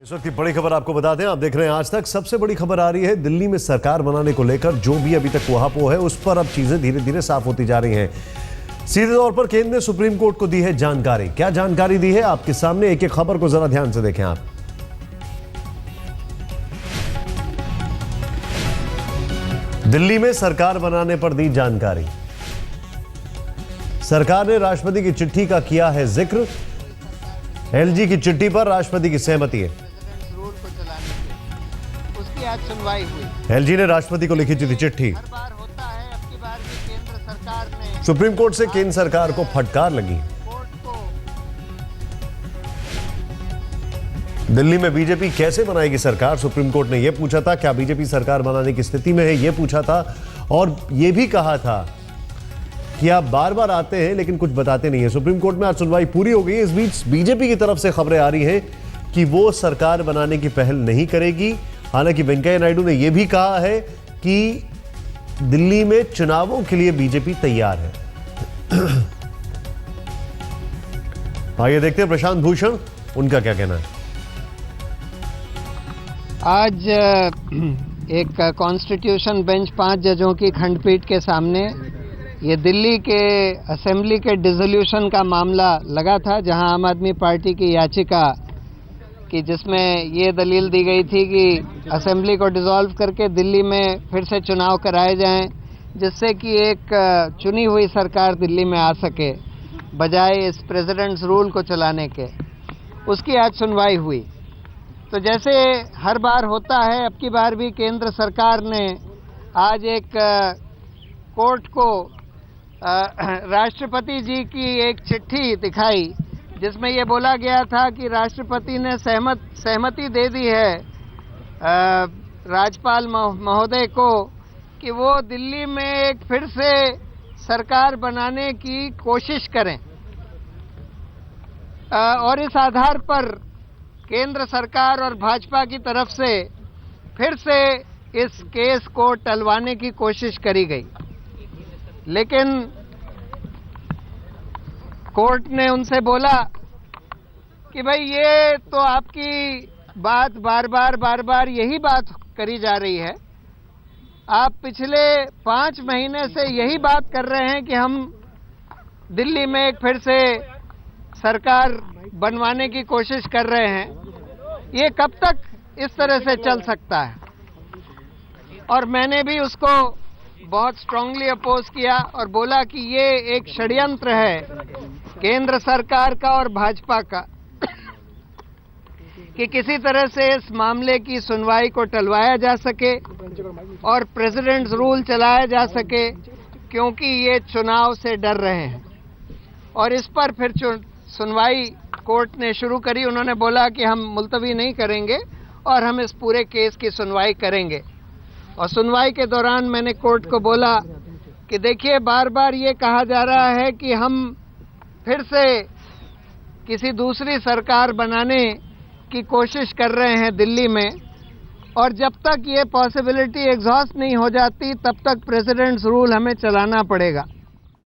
इस वक्त की बड़ी खबर आपको बता दें, आप देख रहे हैं आज तक। सबसे बड़ी खबर आ रही है दिल्ली में सरकार बनाने को लेकर जो भी अभी तक कुहापो है उस पर अब चीजें धीरे धीरे साफ होती जा रही हैं। सीधे तौर पर केंद्र ने सुप्रीम कोर्ट को दी है जानकारी। क्या जानकारी दी है आपके सामने, एक एक खबर को जरा ध्यान से देखें आप। दिल्ली में सरकार बनाने पर दी जानकारी। सरकार ने राष्ट्रपति की चिट्ठी का किया है जिक्र। एलजी की चिट्ठी पर राष्ट्रपति की सहमति है। उसकी आज सुनवाई हुई। एलजी ने राष्ट्रपति को लिखी थी चिट्ठी। हर बार होता है, अब की बार भी केंद्र सरकार ने सुप्रीम कोर्ट से केंद्र सरकार को फटकार लगी। कोर्ट को दिल्ली में बीजेपी कैसे बनाएगी सरकार, सुप्रीम कोर्ट ने यह पूछा था। क्या बीजेपी सरकार बनाने की स्थिति में है, यह पूछा था। और यह भी कहा था कि आप बार बार आते हैं लेकिन कुछ बताते नहीं है। सुप्रीम कोर्ट में आज सुनवाई पूरी हो गई। इस बीच बीजेपी की तरफ से खबरें आ रही हैं कि वो सरकार बनाने की पहल नहीं करेगी। हालांकि वेंकैया नायडू ने यह भी कहा है कि दिल्ली में चुनावों के लिए बीजेपी तैयार है। आइए देखते हैं प्रशांत भूषण, उनका क्या कहना है। आज एक कॉन्स्टिट्यूशन बेंच 5 जजों की खंडपीठ के सामने ये दिल्ली के असेंबली के डिसोल्यूशन का मामला लगा था, जहां आम आदमी पार्टी की याचिका कि जिसमें ये दलील दी गई थी कि असेंबली को डिसॉल्व करके दिल्ली में फिर से चुनाव कराए जाएं, जिससे कि एक चुनी हुई सरकार दिल्ली में आ सके बजाय इस प्रेसिडेंट्स रूल को चलाने के। उसकी आज सुनवाई हुई। तो जैसे हर बार होता है, अब की बार भी केंद्र सरकार ने आज एक कोर्ट को राष्ट्रपति जी की एक चिट्ठी दिखाई, जिसमें ये बोला गया था कि राष्ट्रपति ने सहमति दे दी है राज्यपाल महोदय को कि वो दिल्ली में एक फिर से सरकार बनाने की कोशिश करें। और इस आधार पर केंद्र सरकार और भाजपा की तरफ से फिर से इस केस को टलवाने की कोशिश करी गई, लेकिन कोर्ट ने उनसे बोला कि भाई ये तो आपकी बात बार बार यही बात करी जा रही है। आप पिछले 5 महीने से यही बात कर रहे हैं कि हम दिल्ली में एक फिर से सरकार बनवाने की कोशिश कर रहे हैं। ये कब तक इस तरह से चल सकता है? और मैंने भी उसको बहुत स्ट्रांगली अपोज किया और बोला कि ये एक षड्यंत्र है केंद्र सरकार का और भाजपा का कि किसी तरह से इस मामले की सुनवाई को टलवाया जा सके और प्रेसिडेंट्स रूल चलाया जा सके, क्योंकि ये चुनाव से डर रहे हैं। और इस पर फिर सुनवाई कोर्ट ने शुरू करी। उन्होंने बोला कि हम मुलतवी नहीं करेंगे और हम इस पूरे केस की सुनवाई करेंगे। और सुनवाई के दौरान मैंने कोर्ट को बोला कि देखिए, बार बार ये कहा जा रहा है कि हम फिर से किसी दूसरी सरकार बनाने की कोशिश कर रहे हैं दिल्ली में, और जब तक ये पॉसिबिलिटी एग्जॉस्ट नहीं हो जाती तब तक प्रेसिडेंट्स रूल हमें चलाना पड़ेगा।